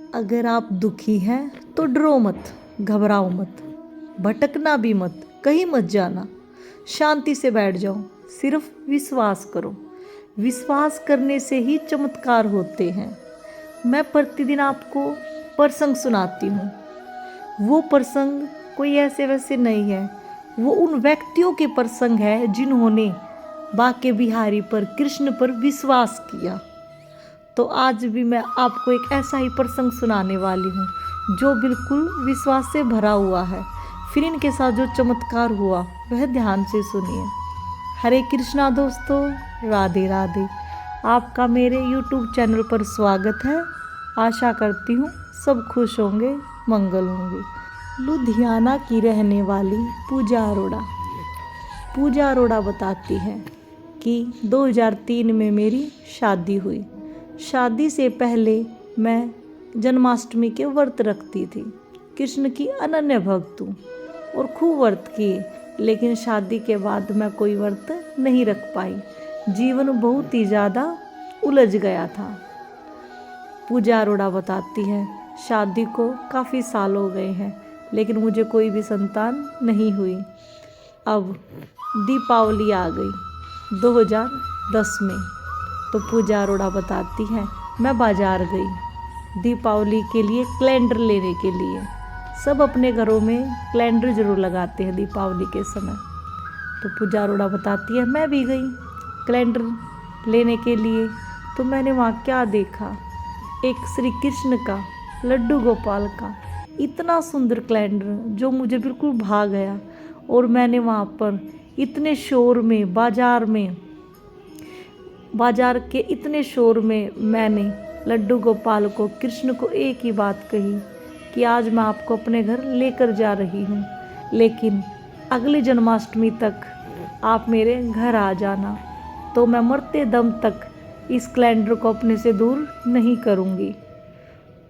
अगर आप दुखी हैं तो डरो मत, घबराओ मत, भटकना भी मत, कहीं मत जाना। शांति से बैठ जाओ, सिर्फ विश्वास करो। विश्वास करने से ही चमत्कार होते हैं। मैं प्रतिदिन आपको प्रसंग सुनाती हूँ। वो प्रसंग कोई ऐसे वैसे नहीं है, वो उन व्यक्तियों के प्रसंग है जिन्होंने बाके बिहारी पर, कृष्ण पर विश्वास किया। तो आज भी मैं आपको एक ऐसा ही प्रसंग सुनाने वाली हूँ जो बिल्कुल विश्वास से भरा हुआ है। फिर इनके साथ जो चमत्कार हुआ वह ध्यान से सुनिए। हरे कृष्णा दोस्तों, राधे राधे। आपका मेरे YouTube चैनल पर स्वागत है। आशा करती हूँ सब खुश होंगे, मंगल होंगे। लुधियाना की रहने वाली पूजा अरोड़ा। पूजा अरोड़ा बताती है कि 2003 में मेरी शादी हुई। शादी से पहले मैं जन्माष्टमी के व्रत रखती थी। कृष्ण की अनन्य भक्त हूँ और खूब व्रत किए, लेकिन शादी के बाद मैं कोई व्रत नहीं रख पाई। जीवन बहुत ही ज़्यादा उलझ गया था। पूजा अरोड़ा बताती है, शादी को काफ़ी साल हो गए हैं, लेकिन मुझे कोई भी संतान नहीं हुई। अब दीपावली आ गई 2010 में, तो पूजा अरोड़ा बताती है, मैं बाज़ार गई दीपावली के लिए कैलेंडर लेने के लिए। सब अपने घरों में कैलेंडर ज़रूर लगाते हैं दीपावली के समय। तो पूजा अरोड़ा बताती है, मैं भी गई कैलेंडर लेने के लिए। तो मैंने वहाँ क्या देखा, एक श्री कृष्ण का, लड्डू गोपाल का इतना सुंदर कैलेंडर जो मुझे बिल्कुल भा गया। और मैंने वहाँ पर इतने शोर में, बाजार के इतने शोर में मैंने लड्डू गोपाल को, कृष्ण को एक ही बात कही कि आज मैं आपको अपने घर लेकर जा रही हूँ, लेकिन अगली जन्माष्टमी तक आप मेरे घर आ जाना, तो मैं मरते दम तक इस कैलेंडर को अपने से दूर नहीं करूँगी।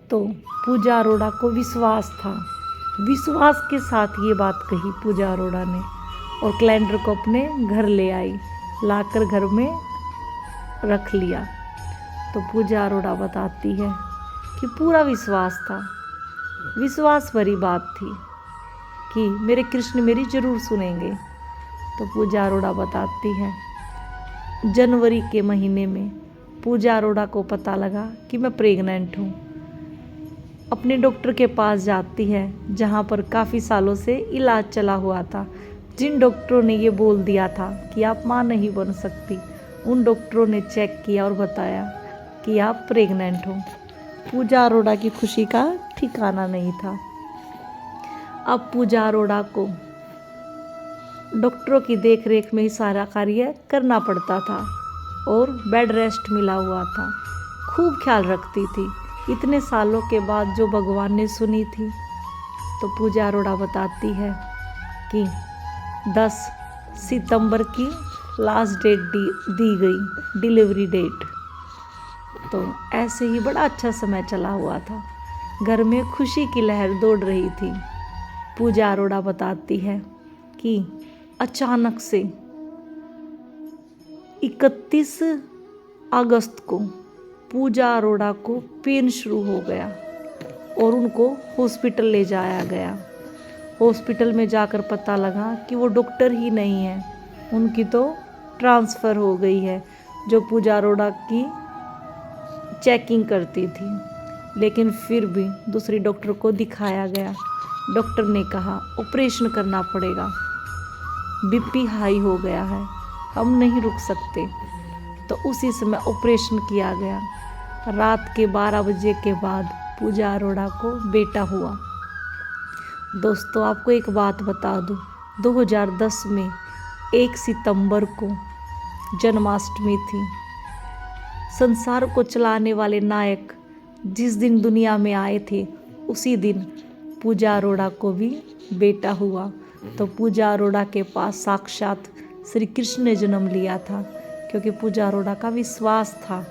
तो पूजा अरोड़ा को विश्वास था। विश्वास के साथ ये बात कही पूजा अरोड़ा ने और कैलेंडर को अपने घर ले आई, लाकर घर में रख लिया। तो पूजा अरोड़ा बताती है कि पूरा विश्वास था, विश्वास भरी बात थी कि मेरे कृष्ण मेरी ज़रूर सुनेंगे। तो पूजा अरोड़ा बताती है, जनवरी के महीने में पूजा अरोड़ा को पता लगा कि मैं प्रेग्नेंट हूँ। अपने डॉक्टर के पास जाती है जहाँ पर काफ़ी सालों से इलाज चला हुआ था। जिन डॉक्टरों ने ये बोल दिया था कि आप माँ नहीं बन सकती, उन डॉक्टरों ने चेक किया और बताया कि आप प्रेग्नेंट हो। पूजा अरोड़ा की खुशी का ठिकाना नहीं था। अब पूजा अरोड़ा को डॉक्टरों की देखरेख में ही सारा कार्य करना पड़ता था और बेड रेस्ट मिला हुआ था। खूब ख्याल रखती थी, इतने सालों के बाद जो भगवान ने सुनी थी। तो पूजा अरोड़ा बताती है कि 10 सितंबर की लास्ट डेट दी गई, डिलीवरी डेट। तो ऐसे ही बड़ा अच्छा समय चला हुआ था, घर में खुशी की लहर दौड़ रही थी। पूजा अरोड़ा बताती है कि अचानक से 31 अगस्त को पूजा अरोड़ा को पेन शुरू हो गया और उनको हॉस्पिटल ले जाया गया। हॉस्पिटल में जाकर पता लगा कि वो डॉक्टर ही नहीं है, उनकी तो ट्रांसफ़र हो गई है, जो पूजा अरोड़ा की चेकिंग करती थी। लेकिन फिर भी दूसरी डॉक्टर को दिखाया गया। डॉक्टर ने कहा ऑपरेशन करना पड़ेगा, बीपी हाई हो गया है, हम नहीं रुक सकते। तो उसी समय ऑपरेशन किया गया। रात के 12 बजे के बाद पूजा अरोड़ा को बेटा हुआ। दोस्तों, आपको एक बात बता दूं, 2010 में 1 सितंबर को जन्माष्टमी थी। संसार को चलाने वाले नायक जिस दिन दुनिया में आए थे, उसी दिन पूजा अरोड़ा को भी बेटा हुआ। तो पूजा अरोड़ा के पास साक्षात श्री कृष्ण ने जन्म लिया था, क्योंकि पूजा अरोड़ा का विश्वास था।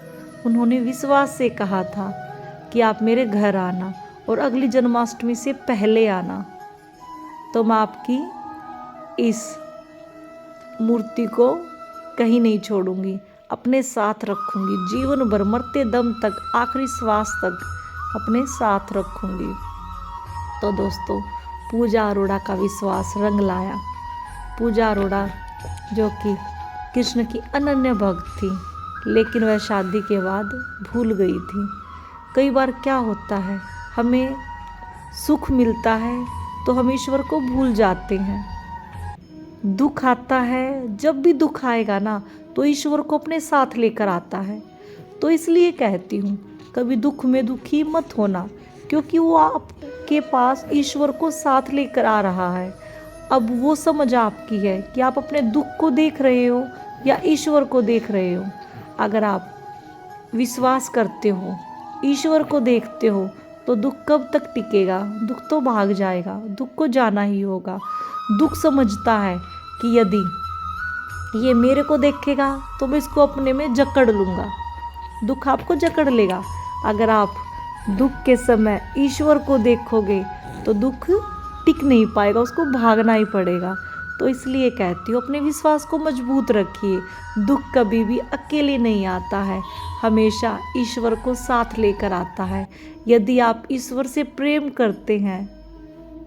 उन्होंने विश्वास से कहा था कि आप मेरे घर आना और अगली जन्माष्टमी से पहले आना, तो मैं आपकी इस मूर्ति को कहीं नहीं छोड़ूंगी, अपने साथ रखूंगी, जीवन भर मरते दम तक, आखिरी श्वास तक अपने साथ रखूंगी। तो दोस्तों, पूजा अरोड़ा का विश्वास रंग लाया। पूजा अरोड़ा जो कि कृष्ण की अनन्य भक्त थी, लेकिन वह शादी के बाद भूल गई थी। कई बार क्या होता है, हमें सुख मिलता है तो हम ईश्वर को भूल जाते हैं। दुख आता है, जब भी दुख आएगा ना तो ईश्वर को अपने साथ लेकर आता है। तो इसलिए कहती हूँ, कभी दुख में दुखी मत होना, क्योंकि वो आपके पास ईश्वर को साथ लेकर आ रहा है। अब वो समझ आपकी है कि आप अपने दुख को देख रहे हो या ईश्वर को देख रहे हो। अगर आप विश्वास करते हो, ईश्वर को देखते हो, तो दुख कब तक टिकेगा? दुख तो भाग जाएगा, दुख को जाना ही होगा। दुख समझता है कि यदि ये मेरे को देखेगा तो मैं इसको अपने में जकड़ लूँगा। दुख आपको जकड़ लेगा। अगर आप दुख के समय ईश्वर को देखोगे तो दुख टिक नहीं पाएगा, उसको भागना ही पड़ेगा। तो इसलिए कहती हूँ, अपने विश्वास को मजबूत रखिए। दुख कभी भी अकेले नहीं आता है, हमेशा ईश्वर को साथ लेकर आता है। यदि आप ईश्वर से प्रेम करते हैं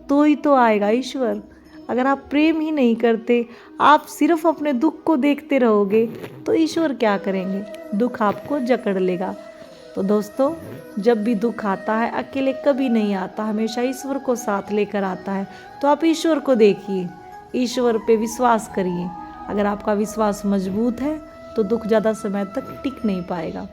तो ही तो आएगा ईश्वर। अगर आप प्रेम ही नहीं करते, आप सिर्फ अपने दुख को देखते रहोगे, तो ईश्वर क्या करेंगे? दुख आपको जकड़ लेगा। तो दोस्तों, जब भी दुख आता है अकेले कभी नहीं आता, हमेशा ईश्वर को साथ लेकर आता है। तो आप ईश्वर को देखिए, ईश्वर पे विश्वास करिए। अगर आपका विश्वास मजबूत है तो दुख ज़्यादा समय तक टिक नहीं पाएगा।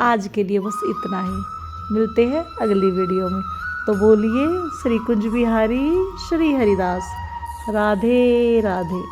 आज के लिए बस इतना ही, मिलते हैं अगली वीडियो में। तो बोलिए श्री कुंज बिहारी श्री हरिदास, राधे राधे।